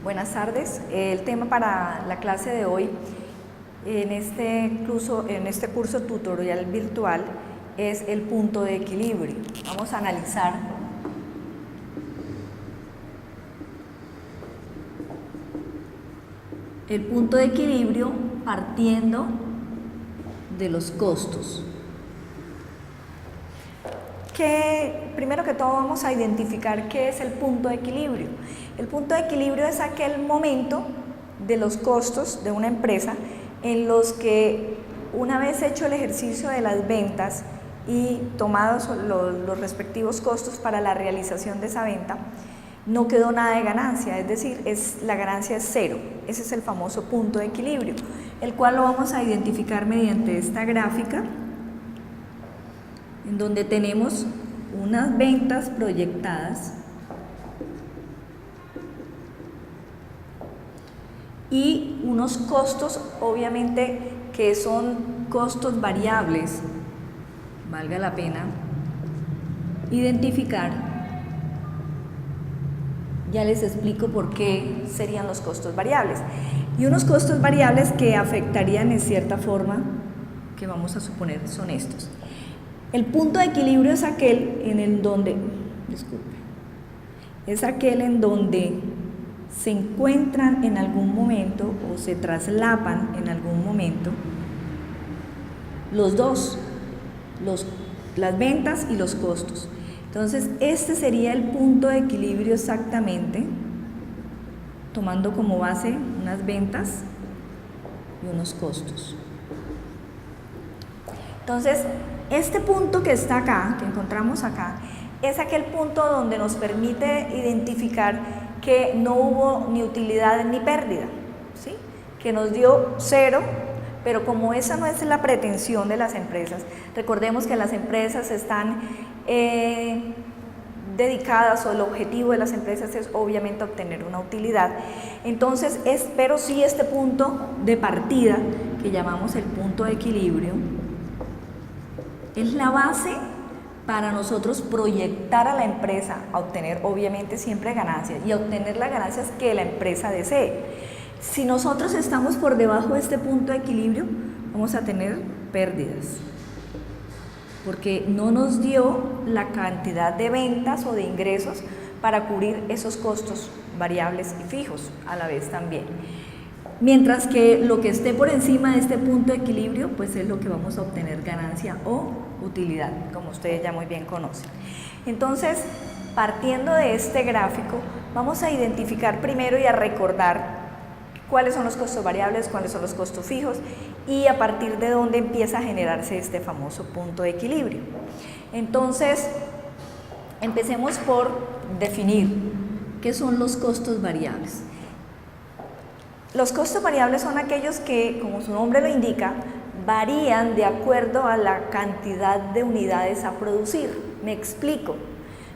Buenas tardes. El tema para la clase de hoy en este curso tutorial virtual es el punto de equilibrio. Vamos a analizar el punto de equilibrio partiendo de los costos. Primero que todo vamos a identificar qué es el punto de equilibrio. El punto de equilibrio es aquel momento de los costos de una empresa en los que, una vez hecho el ejercicio de las ventas y tomados los respectivos costos para la realización de esa venta, no quedó nada de ganancia, es decir, la ganancia es cero. Ese es el famoso punto de equilibrio, el cual lo vamos a identificar mediante esta gráfica, en donde tenemos unas ventas proyectadas y unos costos, obviamente, que son costos variables. Valga la pena identificar. Ya les explico por qué serían los costos variables. Y unos costos variables que afectarían en cierta forma, que vamos a suponer son estos. El punto de equilibrio es aquel en donde se encuentran en algún momento o se traslapan en algún momento los dos, las ventas y los costos. Entonces, este sería el punto de equilibrio exactamente, tomando como base unas ventas y unos costos. Entonces, este punto que está acá, que encontramos acá, es aquel punto donde nos permite identificar que no hubo ni utilidad ni pérdida, ¿sí? Que nos dio cero, pero como esa no es la pretensión de las empresas, recordemos que las empresas están dedicadas, o el objetivo de las empresas es obviamente obtener una utilidad. Entonces, pero sí este punto de partida, que llamamos el punto de equilibrio, es la base para nosotros proyectar a la empresa a obtener obviamente siempre ganancias y a obtener las ganancias que la empresa desee. Si nosotros estamos por debajo de este punto de equilibrio, vamos a tener pérdidas, porque no nos dio la cantidad de ventas o de ingresos para cubrir esos costos variables y fijos a la vez también. Mientras que lo que esté por encima de este punto de equilibrio, pues es lo que vamos a obtener ganancia o utilidad, como ustedes ya muy bien conocen. Entonces, partiendo de este gráfico, vamos a identificar primero y a recordar cuáles son los costos variables, cuáles son los costos fijos y a partir de dónde empieza a generarse este famoso punto de equilibrio. Entonces, empecemos por definir qué son los costos variables. Los costos variables son aquellos que, como su nombre lo indica, varían de acuerdo a la cantidad de unidades a producir. Me explico.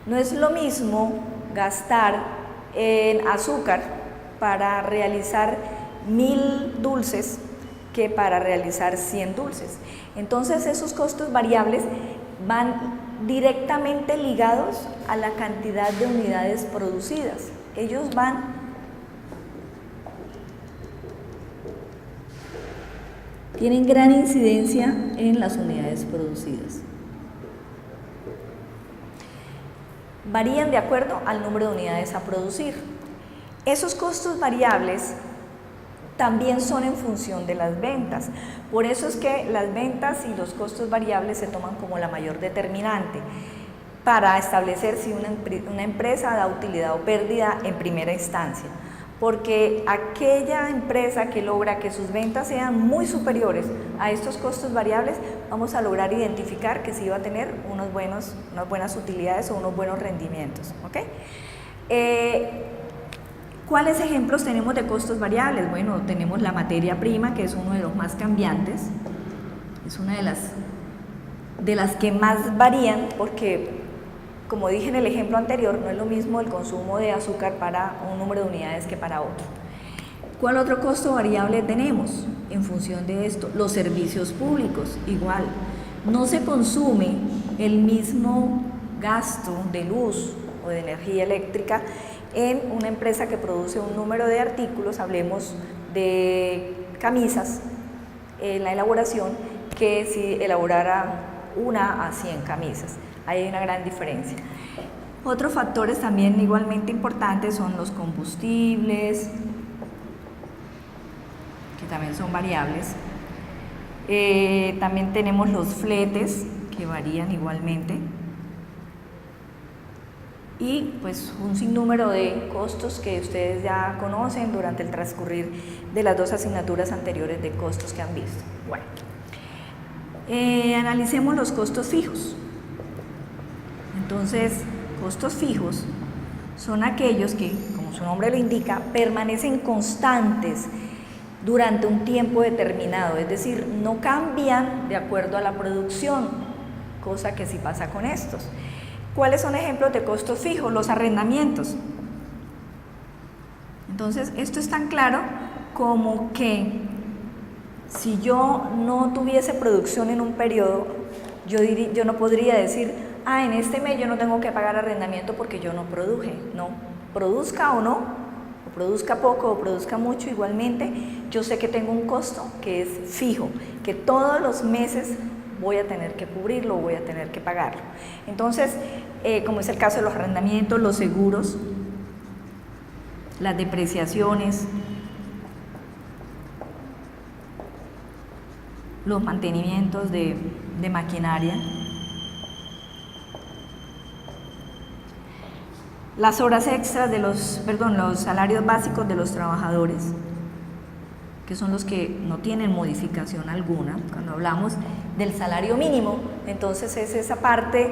No es lo mismo gastar en azúcar para realizar 1000 dulces que para realizar 100 dulces. Entonces, esos costos variables van directamente ligados a la cantidad de unidades producidas. Ellos tienen gran incidencia en las unidades producidas. Varían de acuerdo al número de unidades a producir. Esos costos variables también son en función de las ventas. Por eso es que las ventas y los costos variables se toman como la mayor determinante para establecer si una empresa da utilidad o pérdida en primera instancia. Porque aquella empresa que logra que sus ventas sean muy superiores a estos costos variables, vamos a lograr identificar que sí va a tener unas buenas utilidades o unos buenos rendimientos, ¿ok? ¿Cuáles ejemplos tenemos de costos variables? Bueno, tenemos la materia prima, que es uno de los más cambiantes, es una de las que más varían, porque como dije en el ejemplo anterior, no es lo mismo el consumo de azúcar para un número de unidades que para otro. ¿Cuál otro costo variable tenemos en función de esto? Los servicios públicos, igual. No se consume el mismo gasto de luz o de energía eléctrica en una empresa que produce un número de artículos, hablemos de camisas, en la elaboración, que si elaborara 1 a 100 camisas. Ahí hay una gran diferencia. Otros factores también igualmente importantes son los combustibles, que también son variables. También tenemos los fletes, que varían igualmente. Y pues un sinnúmero de costos que ustedes ya conocen durante el transcurrir de las 2 asignaturas anteriores de costos que han visto. Bueno, analicemos los costos fijos. Entonces, costos fijos son aquellos que, como su nombre lo indica, permanecen constantes durante un tiempo determinado, es decir, no cambian de acuerdo a la producción, cosa que sí pasa con estos. ¿Cuáles son ejemplos de costos fijos? Los arrendamientos. Entonces, esto es tan claro como que si yo no tuviese producción en un periodo, yo no podría decir, en este mes yo no tengo que pagar arrendamiento porque yo no produje. No, produzca o no, o produzca poco o produzca mucho, igualmente yo sé que tengo un costo que es fijo, que todos los meses voy a tener que cubrirlo, voy a tener que pagarlo. Entonces, como es el caso de los arrendamientos, los seguros, las depreciaciones, los mantenimientos de maquinaria, las horas extras de los salarios básicos de los trabajadores, que son los que no tienen modificación alguna. Cuando hablamos del salario mínimo, entonces es esa parte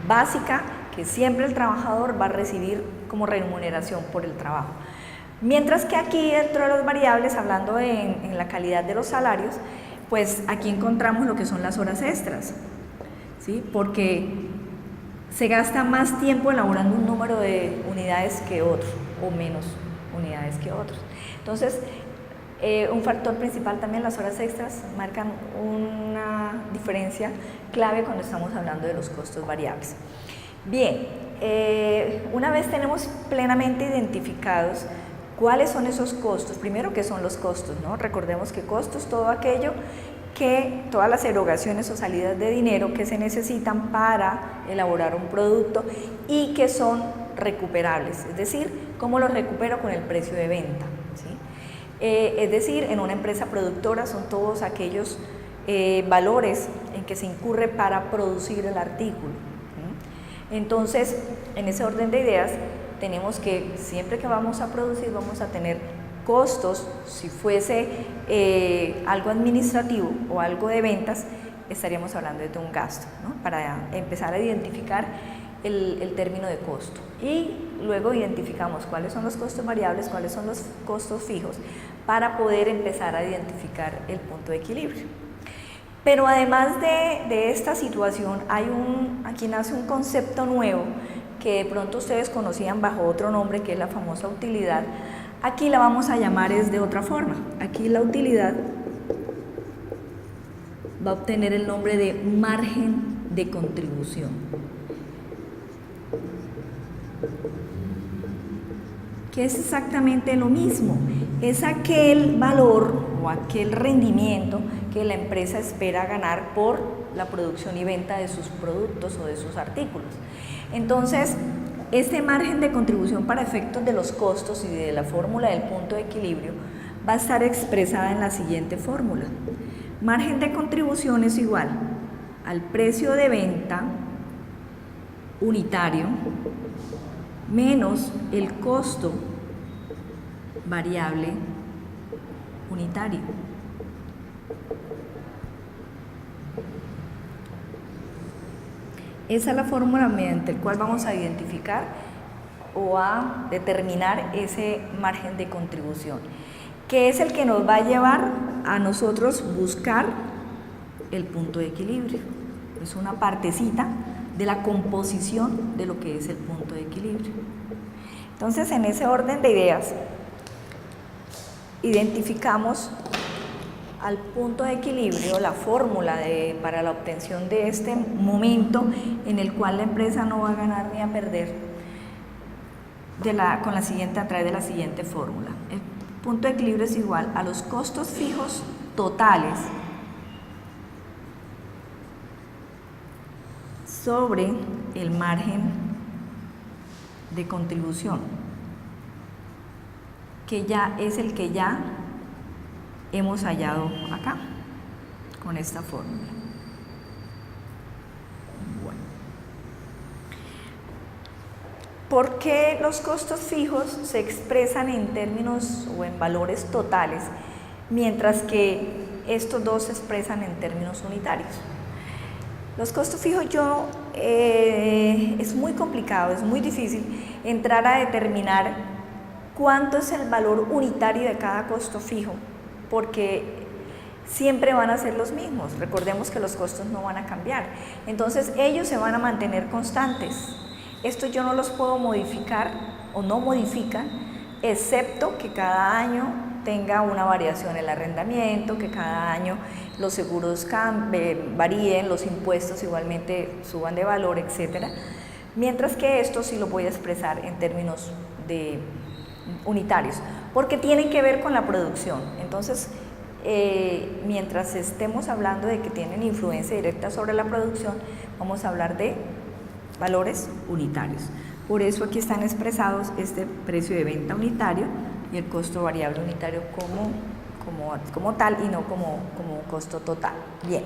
básica que siempre el trabajador va a recibir como remuneración por el trabajo. Mientras que aquí dentro de las variables, hablando en la calidad de los salarios, pues aquí encontramos lo que son las horas extras, ¿sí? Porque se gasta más tiempo elaborando un número de unidades que otro, o menos unidades que otros. Entonces, un factor principal también, las horas extras marcan una diferencia clave cuando estamos hablando de los costos variables. Bien, una vez tenemos plenamente identificados cuáles son esos costos, primero, ¿qué son los costos, ¿no? Recordemos que costos, todo aquello todas las erogaciones o salidas de dinero que se necesitan para elaborar un producto y que son recuperables, es decir, ¿cómo los recupero? Con el precio de venta, ¿sí? Es decir, en una empresa productora son todos aquellos valores en que se incurre para producir el artículo, ¿sí? Entonces, en ese orden de ideas, tenemos que siempre que vamos a producir vamos a tener costos. Si fuese algo administrativo o algo de ventas, estaríamos hablando de un gasto, ¿no? Para empezar a identificar el término de costo, y luego identificamos cuáles son los costos variables, cuáles son los costos fijos, para poder empezar a identificar el punto de equilibrio. Pero además de esta situación, aquí nace un concepto nuevo que de pronto ustedes conocían bajo otro nombre, que es la famosa utilidad. Aquí la vamos a llamar de otra forma. Aquí la utilidad va a obtener el nombre de margen de contribución, que es exactamente lo mismo. Es aquel valor o aquel rendimiento que la empresa espera ganar por la producción y venta de sus productos o de sus artículos. Entonces, este margen de contribución para efectos de los costos y de la fórmula del punto de equilibrio va a estar expresada en la siguiente fórmula. Margen de contribución es igual al precio de venta unitario menos el costo variable unitario. Esa es la fórmula mediante la cual vamos a identificar o a determinar ese margen de contribución, que es el que nos va a llevar a nosotros buscar el punto de equilibrio. Es una partecita de la composición de lo que es el punto de equilibrio. Entonces, en ese orden de ideas, identificamos al punto de equilibrio, la fórmula para la obtención de este momento en el cual la empresa no va a ganar ni a perder. con la siguiente, a través de la siguiente fórmula. El punto de equilibrio es igual a los costos fijos totales sobre el margen de contribución, que ya es el que ya hemos hallado acá con esta fórmula. Bueno. ¿Por qué los costos fijos se expresan en términos o en valores totales, mientras que estos dos se expresan en términos unitarios? Los costos fijos es muy complicado, es muy difícil entrar a determinar cuánto es el valor unitario de cada costo fijo, porque siempre van a ser los mismos. Recordemos que los costos no van a cambiar, entonces ellos se van a mantener constantes. Estos yo no los puedo modificar o no modifican, excepto que cada año tenga una variación el arrendamiento, que cada año los seguros varíen, los impuestos igualmente suban de valor, etc. Mientras que esto sí lo voy a expresar en términos unitarios, porque tienen que ver con la producción. Entonces, mientras estemos hablando de que tienen influencia directa sobre la producción, vamos a hablar de valores unitarios. Por eso aquí están expresados este precio de venta unitario y el costo variable unitario como tal y no como costo total. Bien.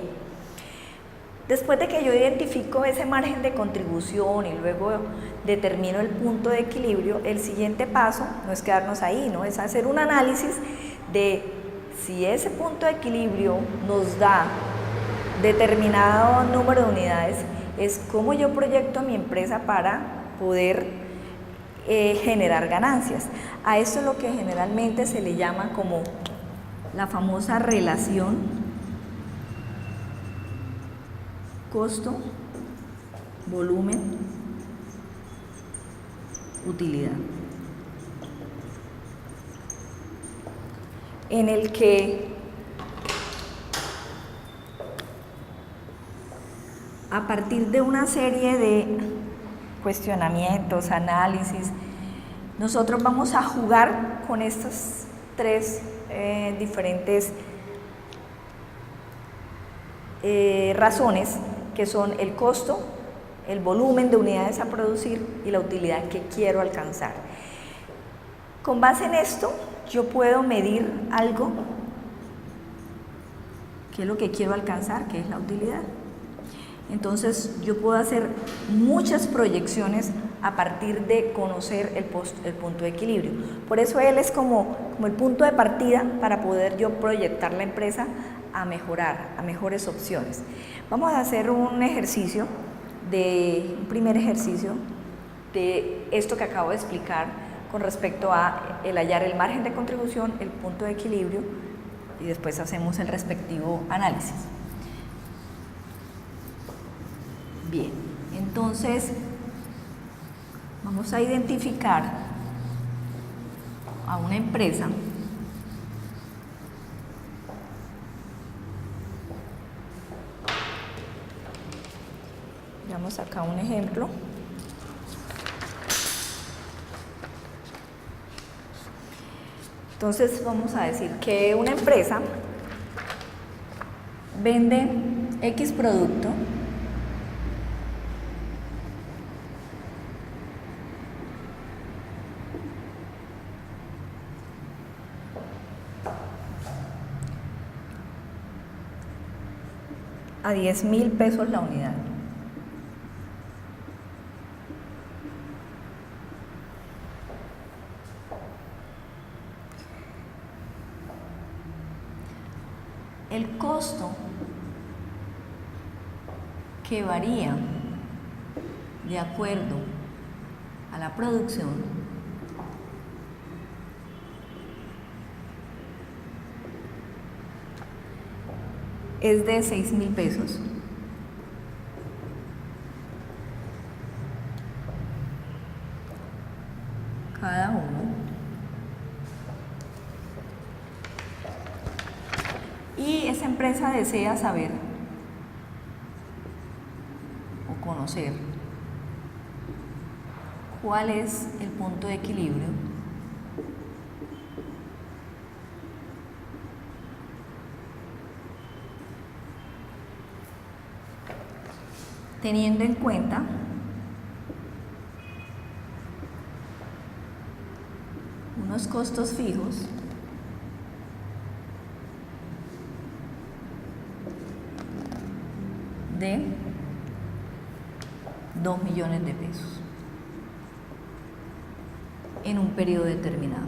Después de que yo identifico ese margen de contribución y luego determino el punto de equilibrio, el siguiente paso no es quedarnos ahí, ¿no? Es hacer un análisis de si ese punto de equilibrio nos da determinado número de unidades, es cómo yo proyecto a mi empresa para poder generar ganancias. A esto es lo que generalmente se le llama como la famosa relación costo, volumen, utilidad, en el que a partir de una serie de cuestionamientos, análisis, nosotros vamos a jugar con estas tres diferentes razones, que son el costo, el volumen de unidades a producir y la utilidad que quiero alcanzar. Con base en esto, yo puedo medir algo, que es lo que quiero alcanzar, que es la utilidad. Entonces, yo puedo hacer muchas proyecciones a partir de conocer el punto de equilibrio. Por eso él es como el punto de partida para poder yo proyectar la empresa a mejorar, a mejores opciones. Vamos a hacer un primer ejercicio de esto que acabo de explicar con respecto a el hallar el margen de contribución, el punto de equilibrio, y después hacemos el respectivo análisis. Bien, entonces vamos a identificar a una empresa Veamos acá un ejemplo. Entonces vamos a decir que una empresa vende X producto a 10.000 pesos la unidad. El costo que varía de acuerdo a la producción es de 6.000 pesos. Cada uno. Y esa empresa desea saber o conocer ¿Cuál es el punto de equilibrio? Teniendo en cuenta unos costos fijos de 2 millones de pesos en un periodo determinado.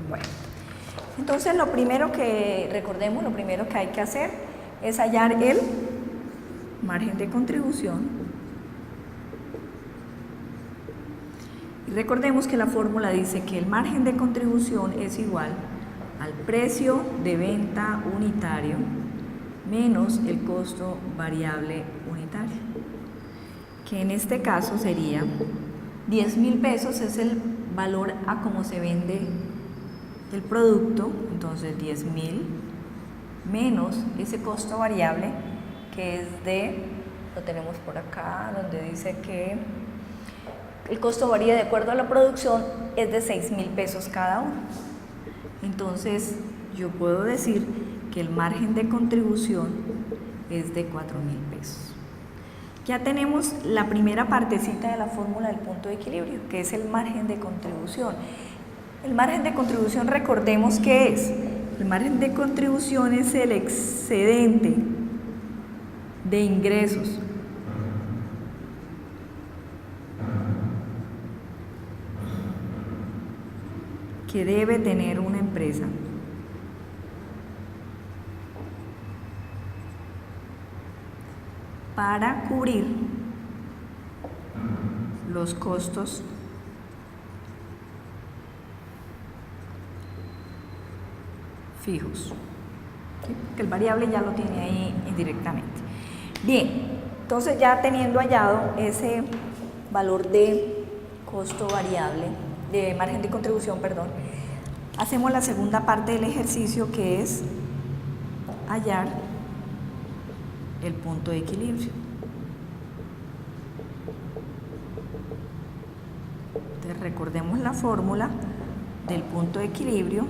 Bueno, entonces lo primero que recordemos, lo primero que hay que hacer es hallar el margen de contribución. Y recordemos que la fórmula dice que el margen de contribución es igual al precio de venta unitario menos el costo variable unitario, que en este caso sería 10.000 pesos, es el valor a cómo se vende el producto, entonces 10.000 menos ese costo variable que es de, lo tenemos por acá, donde dice que el costo varía de acuerdo a la producción, es de 6.000 pesos cada uno. Entonces yo puedo decir que el margen de contribución es de 4.000 pesos. Ya tenemos la primera partecita de la fórmula del punto de equilibrio, que es el margen de contribución. El margen de contribución, recordemos que es, el margen de contribución es el excedente de ingresos que debe tener una empresa para cubrir los costos fijos, ¿sí? Que el variable ya lo tiene ahí indirectamente. Bien, entonces ya teniendo hallado ese valor de costo variable, de margen de contribución, perdón, hacemos la segunda parte del ejercicio, que es hallar el punto de equilibrio. Entonces recordemos la fórmula del punto de equilibrio,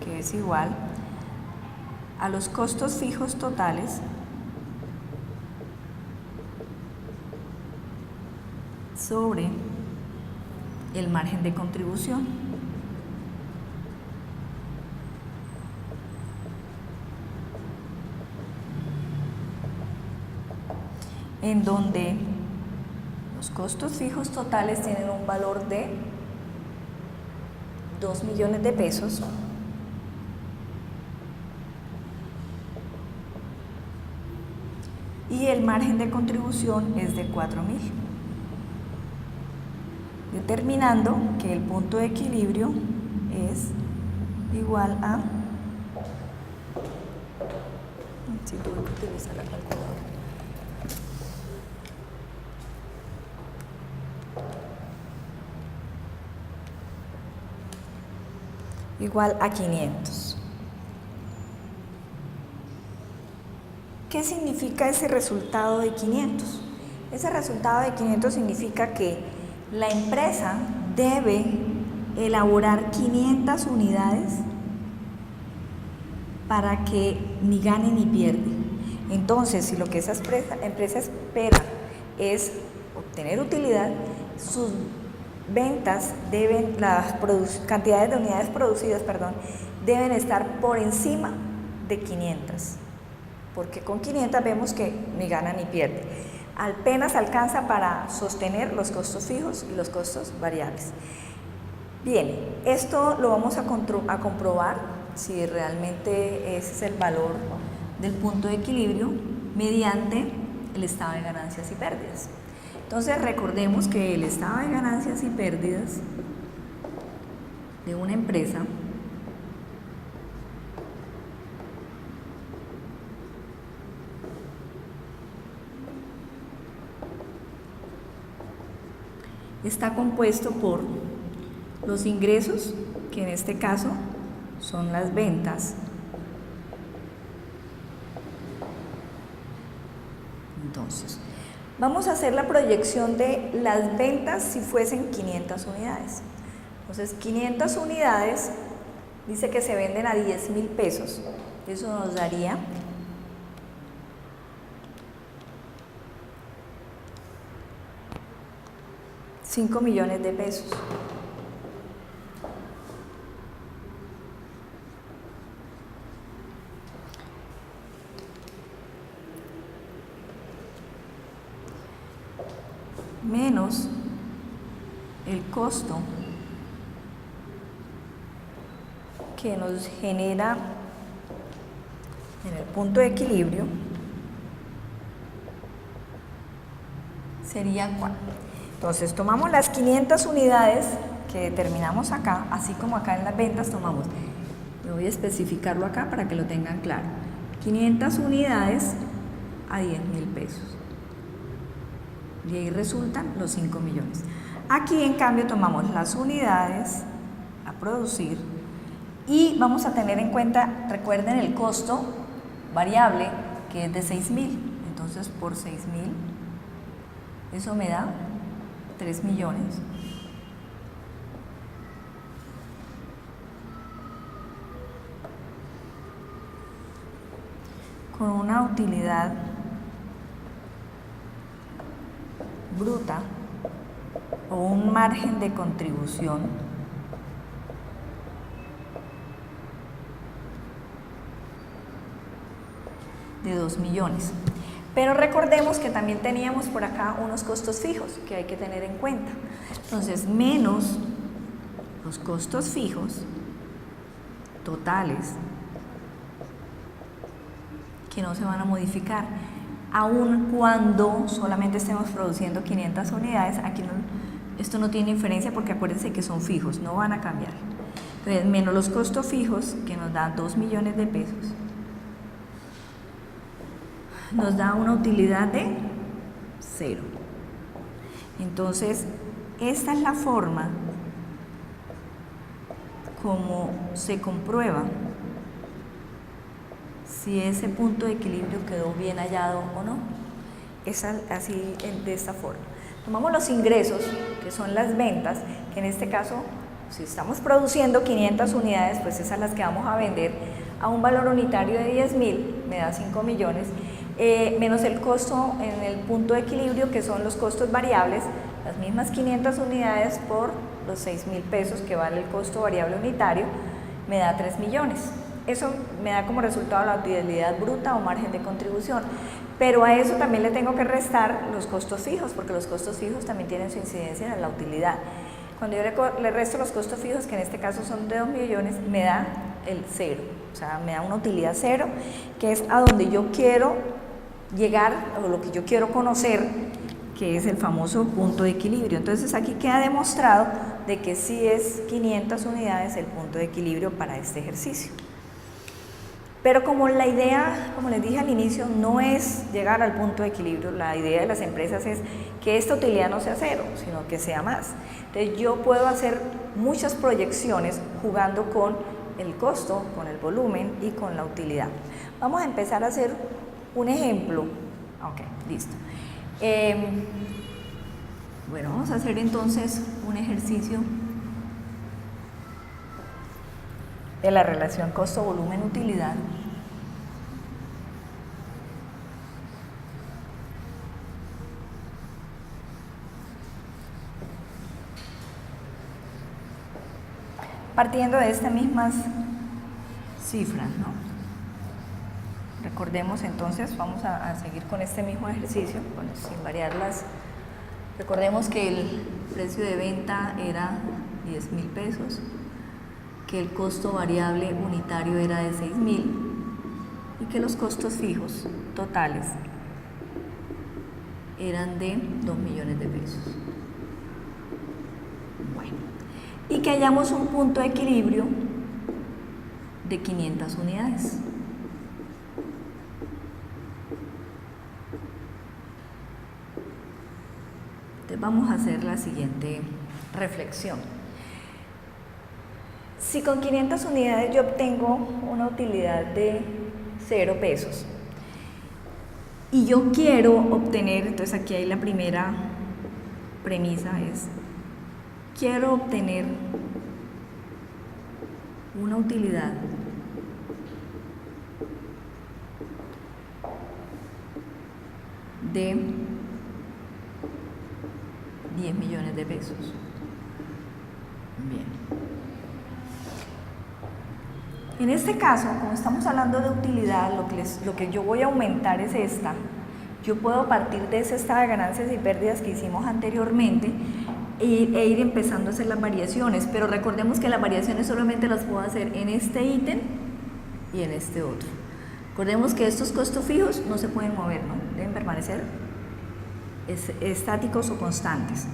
que es igual a los costos fijos totales sobre el margen de contribución. En donde los costos fijos totales tienen un valor de 2 millones de pesos y el margen de contribución es de 4.000, determinando que el punto de equilibrio es igual a, si tuve que utilizar la calculadora, igual a 500. ¿Qué significa ese resultado de 500? Ese resultado de 500 significa que la empresa debe elaborar 500 unidades para que ni gane ni pierde. Entonces, si lo que esa empresa espera es obtener utilidad, sus ventas deben, las cantidades de unidades producidas, deben estar por encima de 500, porque con 500 vemos que ni gana ni pierde. Apenas alcanza para sostener los costos fijos y los costos variables. Bien, esto lo vamos a comprobar si realmente ese es el valor del punto de equilibrio mediante el estado de ganancias y pérdidas. Entonces recordemos que el estado de ganancias y pérdidas de una empresa está compuesto por los ingresos, que en este caso son las ventas. Entonces, vamos a hacer la proyección de las ventas si fuesen 500 unidades. Entonces, 500 unidades, dice que se venden a 10.000 pesos. Eso nos daría $5 millones. Menos el costo que nos genera en el punto de equilibrio sería ¿cuál? Entonces tomamos las 500 unidades que determinamos acá, así como acá en las ventas tomamos, me voy a especificarlo acá para que lo tengan claro, 500 unidades a 10.000 pesos. Y ahí resultan los 5 millones. Aquí en cambio tomamos las unidades a producir y vamos a tener en cuenta, recuerden el costo variable que es de 6.000. Entonces por 6.000, eso me da 3 millones. Con una utilidad bruta o un margen de contribución de 2 millones. Pero recordemos que también teníamos por acá unos costos fijos que hay que tener en cuenta. Entonces, menos los costos fijos totales que no se van a modificar. Aun cuando solamente estemos produciendo 500 unidades, aquí no, esto no tiene diferencia porque acuérdense que son fijos, no van a cambiar. Entonces, menos los costos fijos, que nos dan 2 millones de pesos, nos da una utilidad de 0. Entonces, esta es la forma como se comprueba si ese punto de equilibrio quedó bien hallado o no. Es así, de esta forma. Tomamos los ingresos, que son las ventas, que en este caso, si estamos produciendo 500 unidades, pues esas las que vamos a vender a un valor unitario de 10.000, me da 5 millones, menos el costo en el punto de equilibrio, que son los costos variables, las mismas 500 unidades por los 6.000 pesos que vale el costo variable unitario, me da 3 millones. Eso me da como resultado la utilidad bruta o margen de contribución, pero a eso también le tengo que restar los costos fijos, porque los costos fijos también tienen su incidencia en la utilidad. Cuando yo le resto los costos fijos, que en este caso son de 2 millones, me da el 0, o sea, me da una utilidad 0, que es a donde yo quiero llegar, o lo que yo quiero conocer, que es el famoso punto de equilibrio. Entonces aquí queda demostrado de que sí es 500 unidades el punto de equilibrio para este ejercicio. Pero como la idea, como les dije al inicio, no es llegar al punto de equilibrio, la idea de las empresas es que esta utilidad no sea 0, sino que sea más. Entonces yo puedo hacer muchas proyecciones jugando con el costo, con el volumen y con la utilidad. Vamos a empezar a hacer un ejemplo. Ok, listo. Bueno, vamos a hacer entonces un ejercicio de la relación costo-volumen-utilidad. Partiendo de estas mismas cifras, ¿no? Recordemos entonces, vamos a seguir con este mismo ejercicio, bueno, sin variarlas. Recordemos que el precio de venta era 10.000 pesos, que el costo variable unitario era de 6.000 y que los costos fijos totales eran de 2 millones de pesos. Bueno, y que hallamos un punto de equilibrio de 500 unidades. Entonces vamos a hacer la siguiente reflexión. Si con 500 unidades yo obtengo una utilidad de 0 pesos y yo quiero obtener, entonces aquí hay la primera premisa, es quiero obtener una utilidad de 10 millones de pesos. Bien. En este caso, como estamos hablando de utilidad, lo que yo voy a aumentar es esta. Yo puedo partir de ese estado de ganancias y pérdidas que hicimos anteriormente e ir empezando a hacer las variaciones, pero recordemos que las variaciones solamente las puedo hacer en este ítem y en este otro. Recordemos que estos costos fijos no se pueden mover, ¿no? Deben permanecer estáticos o constantes.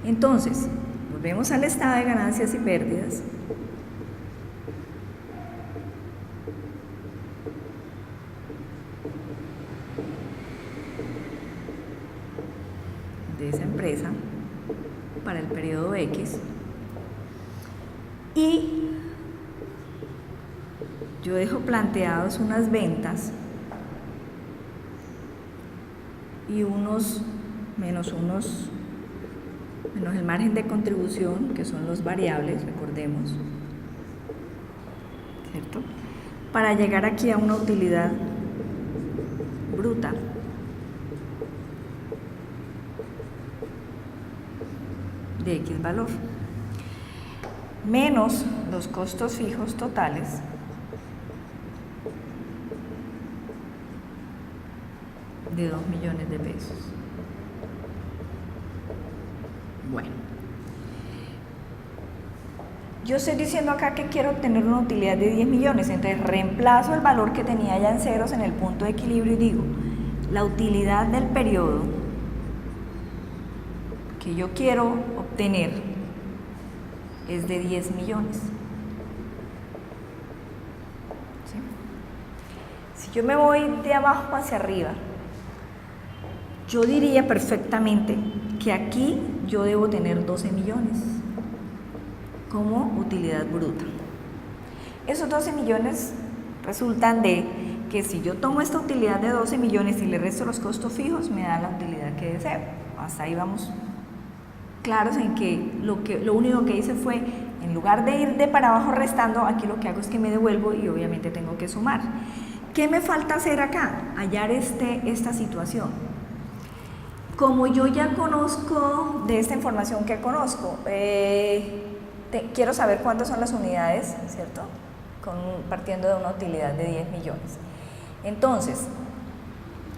Entonces, volvemos al estado de ganancias y pérdidas. De esa empresa para el periodo X y yo dejo planteados unas ventas y menos el margen de contribución, que son los variables, recordemos, ¿cierto? Para llegar aquí a una utilidad bruta de X valor, menos los costos fijos totales de 2 millones de pesos. Bueno, yo estoy diciendo acá que quiero obtener una utilidad de 10 millones, entonces reemplazo el valor que tenía ya en ceros en el punto de equilibrio y digo, la utilidad del periodo que yo quiero obtener es de 10 millones. ¿Sí? Si yo me voy de abajo hacia arriba, yo diría perfectamente que aquí yo debo tener 12 millones como utilidad bruta. Esos 12 millones resultan de que si yo tomo esta utilidad de 12 millones y le resto los costos fijos, me da la utilidad que deseo. Hasta ahí vamos claros en que lo único que hice fue, en lugar de ir de para abajo restando, aquí lo que hago es que me devuelvo y obviamente tengo que sumar. ¿Qué me falta hacer acá? Hallar esta situación. Como yo ya conozco de esta información que conozco, quiero saber cuántas son las unidades, ¿cierto? Partiendo de una utilidad de 10 millones. Entonces,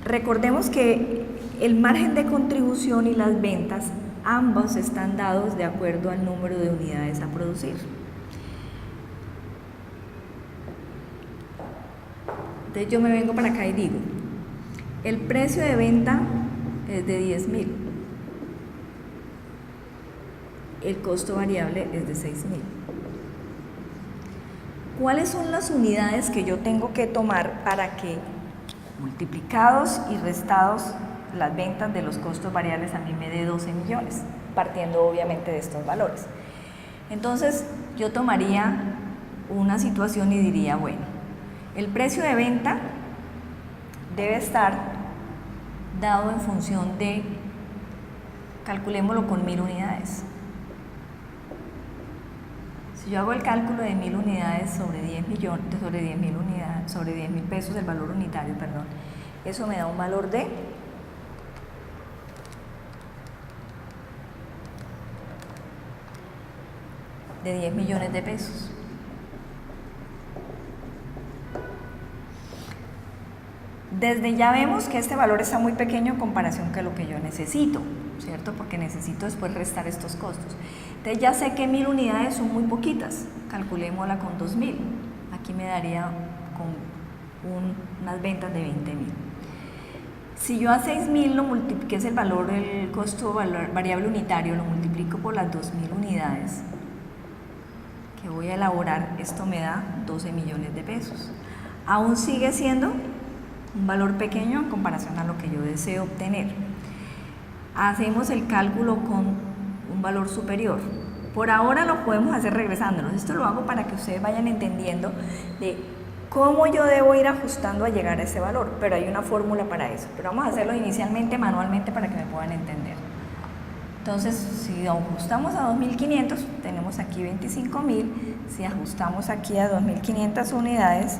recordemos que el margen de contribución y las ventas, ambos están dados de acuerdo al número de unidades a producir. Entonces yo me vengo para acá y digo, el precio de venta es de 10.000, el costo variable es de 6.000. ¿Cuáles son las unidades que yo tengo que tomar para que, multiplicados y restados las ventas de los costos variables, a mí me dé 12 millones, partiendo obviamente de estos valores? Entonces yo tomaría una situación y diría, bueno, el precio de venta debe estar dado en función de, calculémoslo con 1000 unidades. Si yo hago el cálculo de 1000 unidades sobre 10 millones, sobre 10.000 unidades, sobre 10.000 pesos el valor unitario, perdón, eso me da un valor de 10 millones de pesos. Desde ya vemos que este valor está muy pequeño en comparación con lo que yo necesito, ¿cierto? Porque necesito después restar estos costos. Entonces ya sé que 1000 unidades son muy poquitas, calculémosla con 2000. Aquí me daría con unas ventas de 20.000. Si yo a 6.000 que es el valor, el costo variable unitario, lo multiplico por las 2.000 unidades que voy a elaborar, esto me da 12 millones de pesos. Aún sigue siendo un valor pequeño en comparación a lo que yo deseo obtener. Hacemos el cálculo con un valor superior, Por ahora lo podemos hacer regresándonos. Esto lo hago para que ustedes vayan entendiendo de cómo yo debo ir ajustando a llegar a ese valor, pero hay una fórmula para eso. Pero vamos a hacerlo inicialmente manualmente para que me puedan entender. Entonces, si ajustamos a 2.500, tenemos aquí 25.000. Si ajustamos aquí a 2.500 unidades,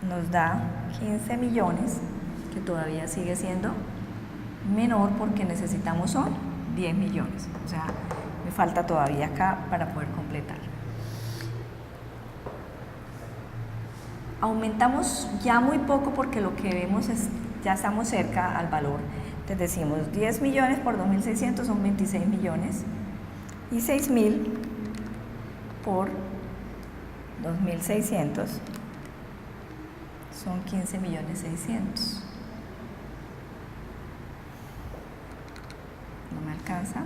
nos da 15 millones, que todavía sigue siendo menor porque necesitamos son 10 millones. O sea, me falta todavía acá para poder completar. Aumentamos ya muy poco porque lo que vemos es, ya estamos cerca al valor. Entonces decimos 10 millones por 2.600 son 26 millones y 6.000 por 2.600 son 15.600.000. No me alcanza.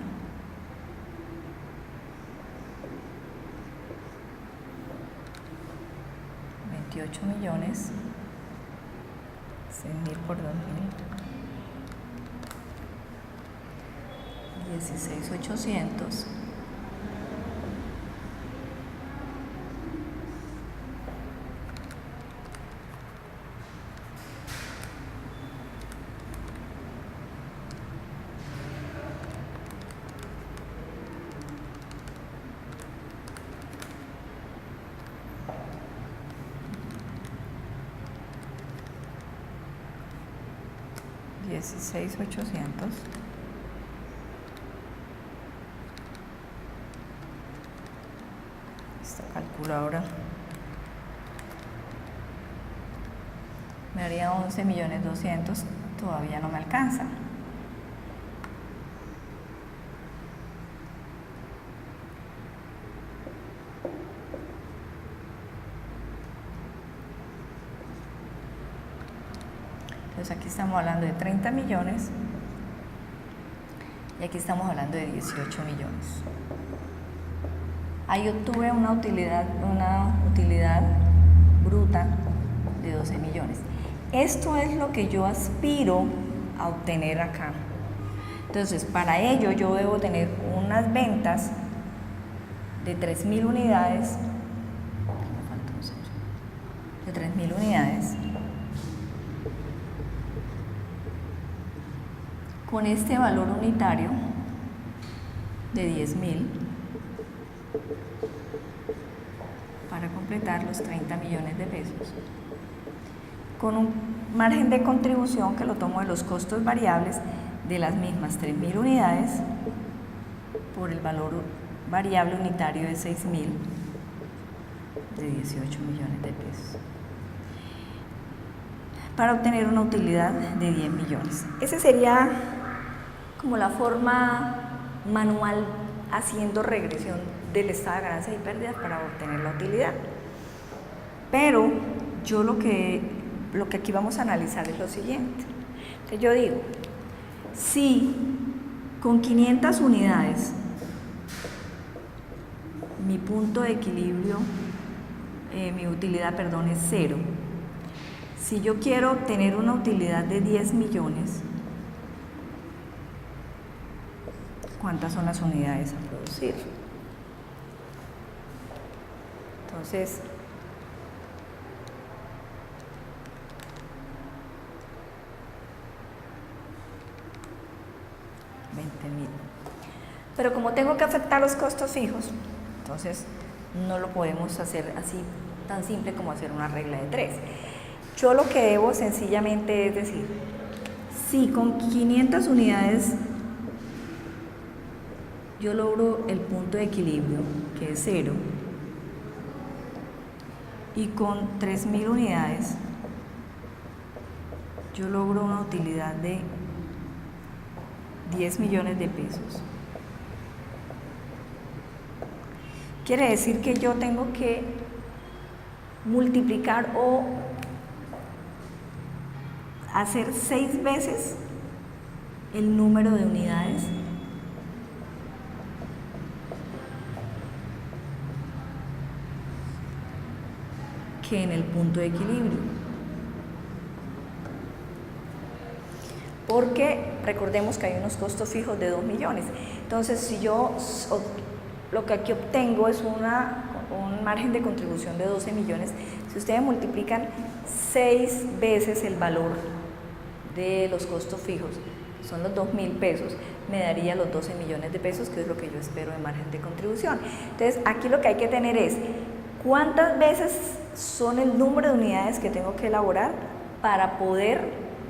$28 millones, 100.000 por 2.000, 16.800. $16.800. Esta calculadora me haría 11.200.000, todavía no me alcanza. Entonces aquí estamos hablando de 30 millones y aquí estamos hablando de 18 millones. Ahí obtuve una utilidad bruta de 12 millones. Esto es lo que yo aspiro a obtener acá. Entonces, para ello yo debo tener unas ventas de 3.000 unidades, de 3.000 unidades, con este valor unitario de 10.000 para completar los 30 millones de pesos, con un margen de contribución que lo tomo de los costos variables de las mismas 3.000 unidades por el valor variable unitario de 6.000 de 18 millones de pesos, para obtener una utilidad de 10 millones. Ese sería como la forma manual haciendo regresión del estado de ganancias y pérdidas para obtener la utilidad. Pero yo lo que aquí vamos a analizar es lo siguiente. Entonces yo digo, si con 500 unidades mi punto de equilibrio, mi utilidad, perdón, es 0, si yo quiero obtener una utilidad de 10 millones, ¿cuántas son las unidades a producir? Entonces, $20.000. Pero como tengo que afectar los costos fijos, entonces no lo podemos hacer así tan simple como hacer una regla de 3. Yo lo que debo sencillamente es decir, si con 500 unidades yo logro el punto de equilibrio, que es 0, y con 3.000 unidades yo logro una utilidad de 10 millones de pesos. Quiere decir que yo tengo que multiplicar o hacer 6 veces el número de unidades que en el punto de equilibrio. Porque recordemos que hay unos costos fijos de 2 millones. Entonces, si yo lo que aquí obtengo es un margen de contribución de 12 millones, si ustedes multiplican 6 veces el valor de los costos fijos, son los 2.000 pesos, me daría los 12 millones de pesos, que es lo que yo espero de margen de contribución. Entonces, aquí lo que hay que tener es cuántas veces son el número de unidades que tengo que elaborar para poder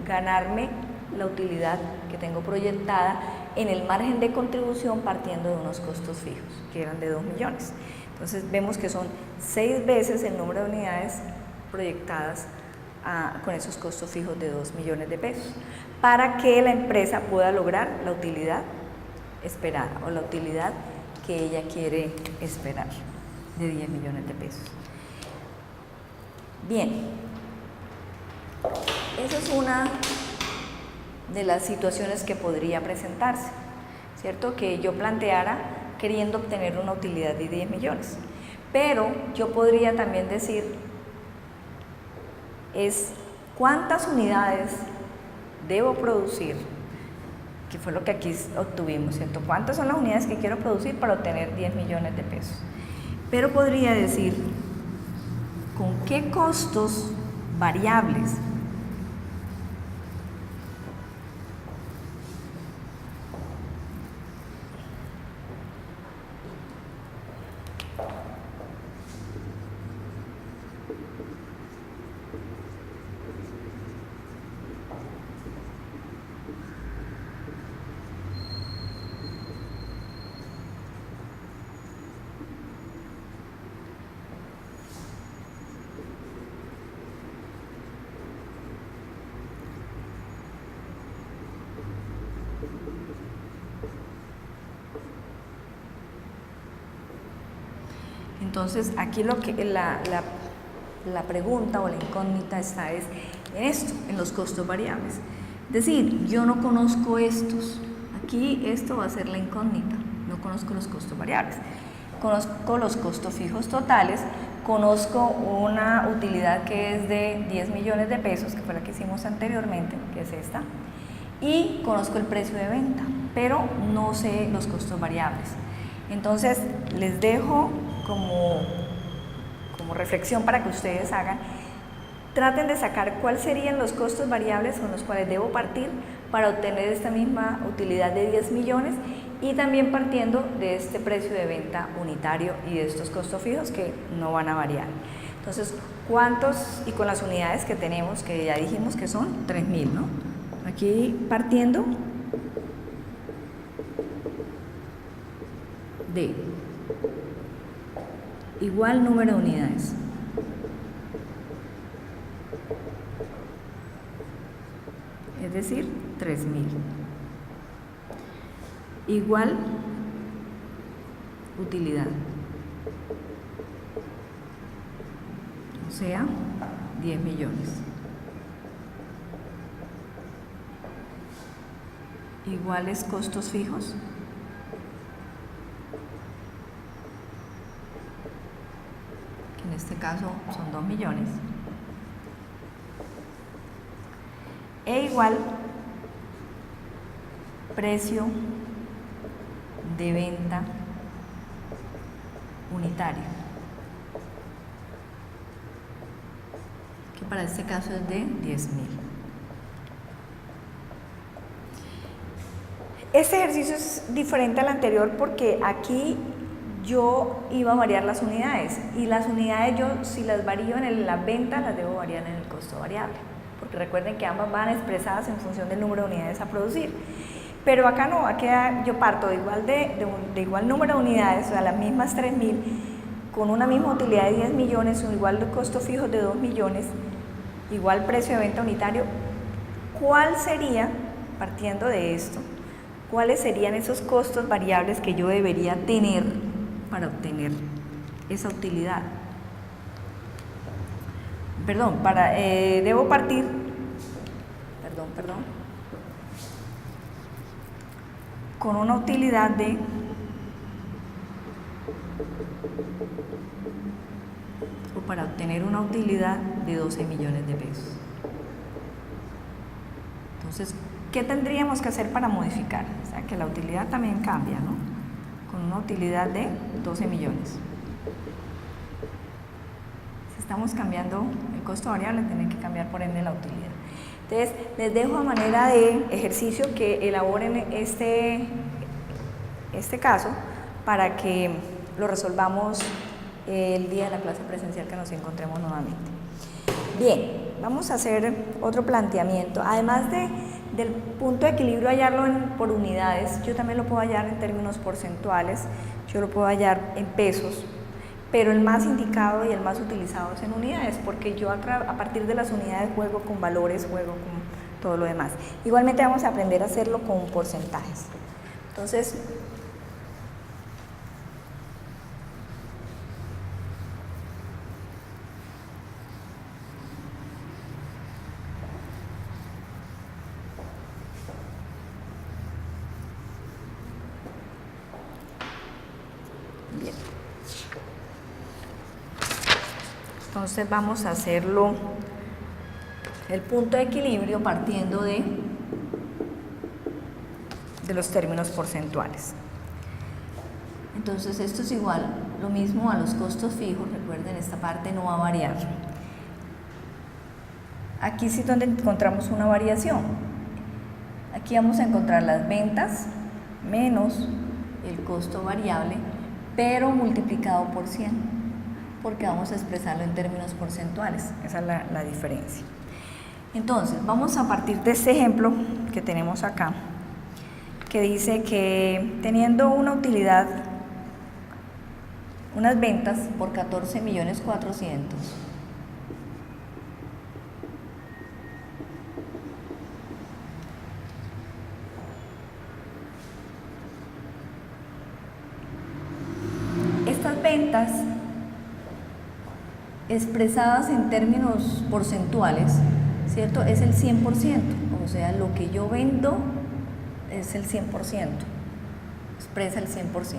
ganarme la utilidad que tengo proyectada en el margen de contribución partiendo de unos costos fijos, que eran de 2 millones. Entonces, vemos que son 6 veces el número de unidades proyectadas con esos costos fijos de 2 millones de pesos, para que la empresa pueda lograr la utilidad esperada o la utilidad que ella quiere esperar de 10 millones de pesos. Bien, esa es una de las situaciones que podría presentarse, ¿cierto? Que yo planteara queriendo obtener una utilidad de 10 millones, pero yo podría también decir es cuántas unidades debo producir, que fue lo que aquí obtuvimos, ¿cierto? ¿Cuántas son las unidades que quiero producir para obtener 10 millones de pesos? Pero podría decir con qué costos variables Entonces, aquí lo que la pregunta o la incógnita está es en esto, en los costos variables. Es decir, yo no conozco estos. Aquí esto va a ser la incógnita. No conozco los costos variables. Conozco los costos fijos totales, conozco una utilidad que es de 10 millones de pesos, que fue la que hicimos anteriormente, que es esta, y conozco el precio de venta, pero no sé los costos variables. Entonces, les dejo como reflexión para que ustedes hagan, traten de sacar cuáles serían los costos variables con los cuales debo partir para obtener esta misma utilidad de 10 millones y también partiendo de este precio de venta unitario y de estos costos fijos que no van a variar. Entonces, ¿cuántos? Y con las unidades que tenemos, que ya dijimos que son 3.000, ¿no? Aquí partiendo de igual número de unidades. Es decir, 3.000. Igual utilidad. O sea, 10 millones. Iguales costos fijos. En este caso son 2 millones, e igual precio de venta unitario, que para este caso es de 10.000. Este ejercicio es diferente al anterior porque aquí yo iba a variar las unidades y las unidades yo si las varío en la venta las debo variar en el costo variable, porque recuerden que ambas van expresadas en función del número de unidades a producir, pero acá no, aquí yo parto de igual número de unidades, o sea las mismas 3.000 con una misma utilidad de 10 millones, un igual de costos fijos de 2 millones, igual precio de venta unitario. ¿Cuál sería, partiendo de esto, cuáles serían esos costos variables que yo debería tener para obtener esa utilidad? Debo partir, con una utilidad de para obtener una utilidad de 12 millones de pesos. Entonces, ¿qué tendríamos que hacer para modificar? O sea, que la utilidad también cambia, ¿no? Con una utilidad de 12 millones. Si estamos cambiando el costo variable, tiene que cambiar por ende la utilidad. Entonces, les dejo a manera de ejercicio que elaboren este caso para que lo resolvamos el día de la clase presencial que nos encontremos nuevamente. Bien, vamos a hacer otro planteamiento. Además del punto de equilibrio hallarlo por unidades, yo también lo puedo hallar en términos porcentuales, yo lo puedo hallar en pesos, pero el más indicado y el más utilizado es en unidades, porque yo a partir de las unidades juego con valores, juego con todo lo demás. Igualmente vamos a aprender a hacerlo con porcentajes. Entonces, bien. Entonces vamos a hacerlo el punto de equilibrio partiendo de los términos porcentuales. Entonces esto es igual, lo mismo a los costos fijos, recuerden esta parte no va a variar. Aquí sí es donde encontramos una variación. Aquí vamos a encontrar las ventas menos el costo variable, pero multiplicado por 100, porque vamos a expresarlo en términos porcentuales. Esa es la diferencia. Entonces, vamos a partir de este ejemplo que tenemos acá, que dice que teniendo una utilidad, unas ventas por 14.400.000, estas ventas expresadas en términos porcentuales, ¿cierto? Es el 100%, o sea, lo que yo vendo es el 100%, expresa el 100%.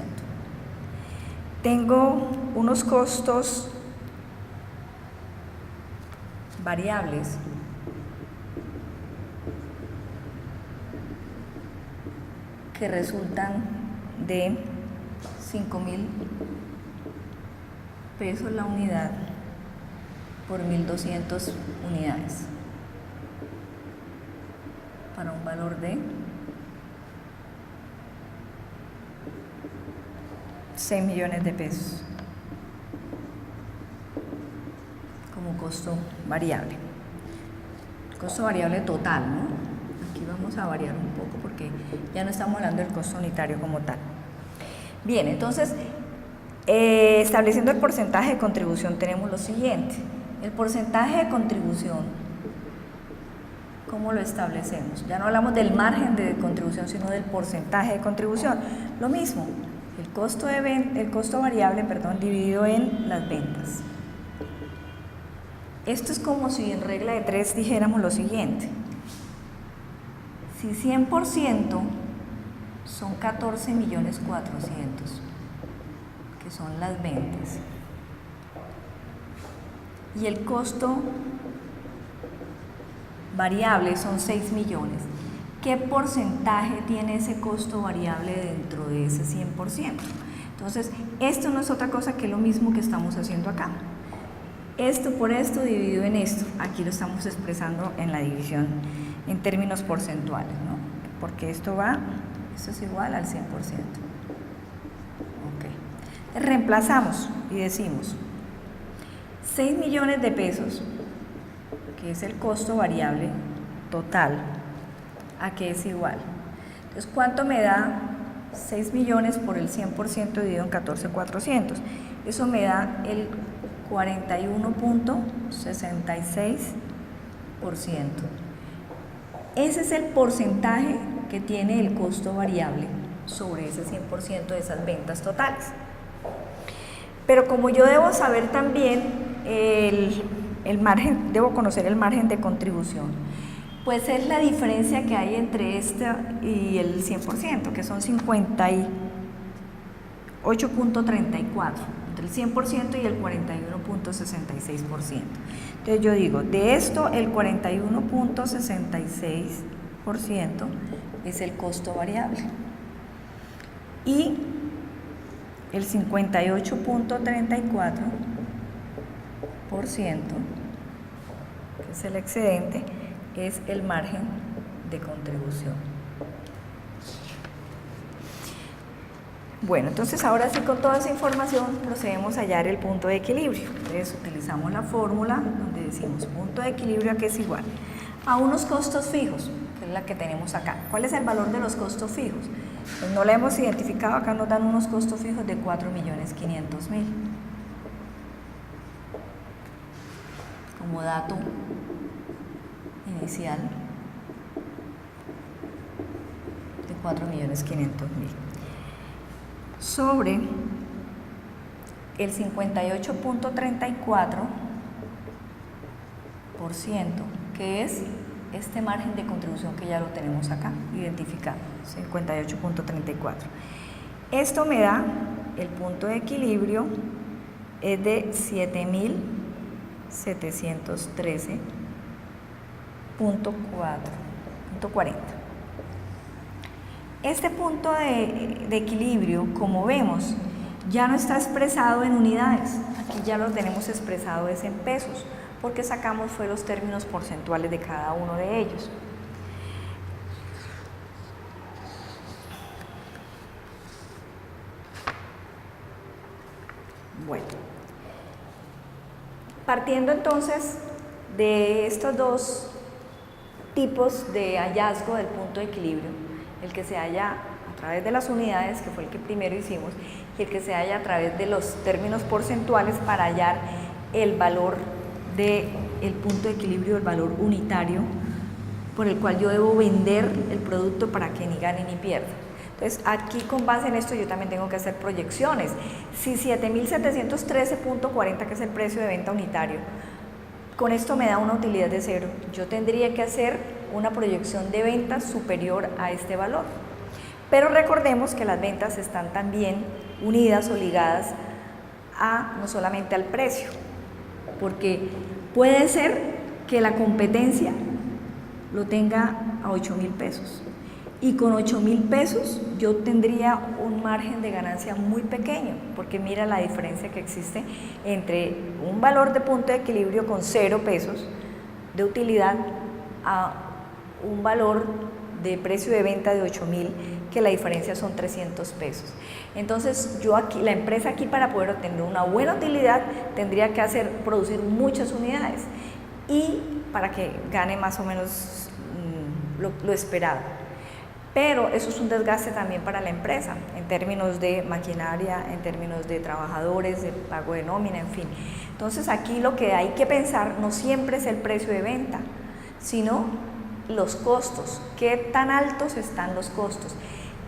Tengo unos costos variables que resultan de 5.000 pesos la unidad por 1.200 unidades para un valor de 6 millones de pesos como costo variable. Costo variable total, ¿no? Aquí vamos a variar un poco porque ya no estamos hablando del costo unitario como tal. Bien, entonces, estableciendo el porcentaje de contribución tenemos lo siguiente. El porcentaje de contribución, ¿cómo lo establecemos? Ya no hablamos del margen de contribución, sino del porcentaje de contribución. Lo mismo, el costo variable, dividido en las ventas. Esto es como si en regla de 3 dijéramos lo siguiente. Si 100% son 14.400.000, que son las ventas, y el costo variable son 6 millones. ¿Qué porcentaje tiene ese costo variable dentro de ese 100%? Entonces, esto no es otra cosa que lo mismo que estamos haciendo acá. Esto por esto dividido en esto. Aquí lo estamos expresando en la división en términos porcentuales, ¿no? Porque esto es igual al 100%. Ok. Reemplazamos y decimos 6 millones de pesos, que es el costo variable total, ¿a qué es igual? Entonces, ¿cuánto me da 6 millones por el 100% dividido en 14.400? Eso me da el 41.66%. Ese es el porcentaje que tiene el costo variable sobre ese 100% de esas ventas totales. Pero como yo debo saber también el margen, debo conocer el margen de contribución, pues es la diferencia que hay entre este y el 100%, que son 58.34%, entre el 100% y el 41.66%. Entonces yo digo, de esto el 41.66% es el costo variable. Y el 58.34%, que es el excedente, es el margen de contribución. Bueno, entonces ahora sí, con toda esa información procedemos a hallar el punto de equilibrio. Entonces utilizamos la fórmula donde decimos punto de equilibrio, que es igual a unos costos fijos, que es la que tenemos acá. ¿Cuál es el valor de los costos fijos? Pues no la hemos identificado, acá nos dan unos costos fijos de 4.500.000. Como dato inicial de 4.500.000. Sobre el 58.34%, que es este margen de contribución que ya lo tenemos acá identificado, 58.34. Esto me da el punto de equilibrio, es de 7.713.40. Este punto de equilibrio, como vemos, ya no está expresado en unidades, aquí ya lo tenemos expresado es en pesos, porque sacamos fue los términos porcentuales de cada uno de ellos. Bueno, partiendo entonces de estos dos tipos de hallazgo del punto de equilibrio, el que se halla a través de las unidades, que fue el que primero hicimos, y el que se halla a través de los términos porcentuales para hallar el valor del punto de equilibrio, el valor unitario por el cual yo debo vender el producto para que ni gane ni pierda. Entonces aquí, con base en esto, yo también tengo que hacer proyecciones. Si 7.713.40, que es el precio de venta unitario, con esto me da una utilidad de 0, yo tendría que hacer una proyección de ventas superior a este valor. Pero recordemos que las ventas están también unidas o ligadas a no solamente al precio, porque puede ser que la competencia lo tenga a 8.000 pesos y con 8.000 pesos yo tendría un margen de ganancia muy pequeño, porque mira la diferencia que existe entre un valor de punto de equilibrio con 0 pesos de utilidad a un valor de precio de venta de 8.000, que la diferencia son 300 pesos. Entonces yo aquí, la empresa aquí, para poder obtener una buena utilidad tendría que producir muchas unidades y para que gane más o menos lo esperado. Pero eso es un desgaste también para la empresa, en términos de maquinaria, en términos de trabajadores, de pago de nómina, en fin. Entonces aquí lo que hay que pensar no siempre es el precio de venta, sino los costos, qué tan altos están los costos.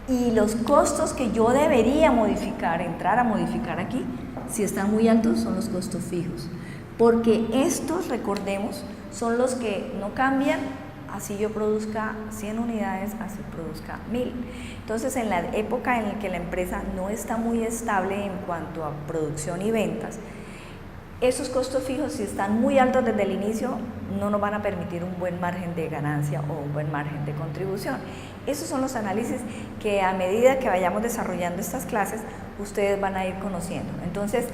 Y los costos que yo debería modificar, entrar a modificar aquí, si están muy altos, son los costos fijos. Porque estos, recordemos, son los que no cambian, así yo produzca 100 unidades, así produzca 1.000. Entonces, en la época en la que la empresa no está muy estable en cuanto a producción y ventas, esos costos fijos, si están muy altos desde el inicio, no nos van a permitir un buen margen de ganancia o un buen margen de contribución. Esos son los análisis que, a medida que vayamos desarrollando estas clases, ustedes van a ir conociendo. Entonces,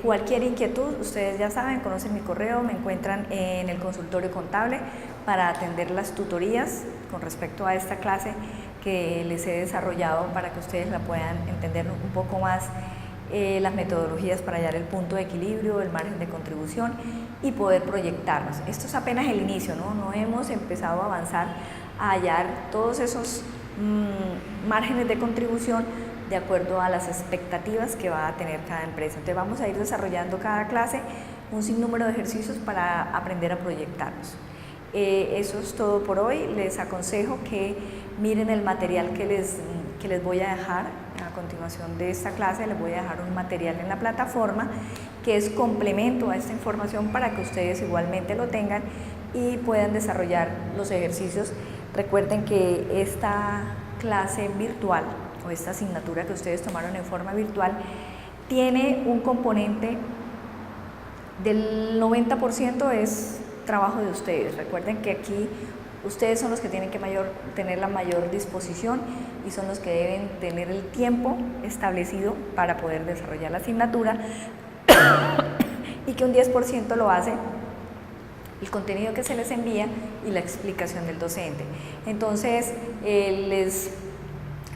cualquier inquietud, ustedes ya saben, conocen mi correo, me encuentran en el consultorio contable para atender las tutorías con respecto a esta clase que les he desarrollado para que ustedes la puedan entender un poco más, las metodologías para hallar el punto de equilibrio, el margen de contribución y poder proyectarnos. Esto es apenas el inicio, no hemos empezado a avanzar a hallar todos esos márgenes de contribución de acuerdo a las expectativas que va a tener cada empresa. Entonces vamos a ir desarrollando cada clase un sinnúmero de ejercicios para aprender a proyectarnos. Eso es todo por hoy. Les aconsejo que miren el material que les voy a dejar a continuación de esta clase. Les voy a dejar un material en la plataforma que es complemento a esta información para que ustedes igualmente lo tengan y puedan desarrollar los ejercicios. Recuerden que esta clase virtual o esta asignatura que ustedes tomaron en forma virtual tiene un componente del 90% es trabajo de ustedes. Recuerden que aquí Ustedes son los que tienen que tener la mayor disposición y son los que deben tener el tiempo establecido para poder desarrollar la asignatura y que un 10% lo hace el contenido que se les envía y la explicación del docente. Entonces, les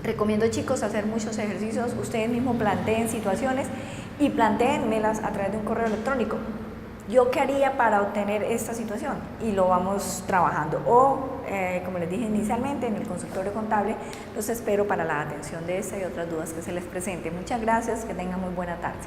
recomiendo, chicos, hacer muchos ejercicios. Ustedes mismos planteen situaciones y plantéenmelas a través de un correo electrónico. ¿Yo qué haría para obtener esta situación? Y lo vamos trabajando. O, como les dije inicialmente, en el consultorio contable, los espero para la atención de esta y otras dudas que se les presenten. Muchas gracias, que tengan muy buena tarde.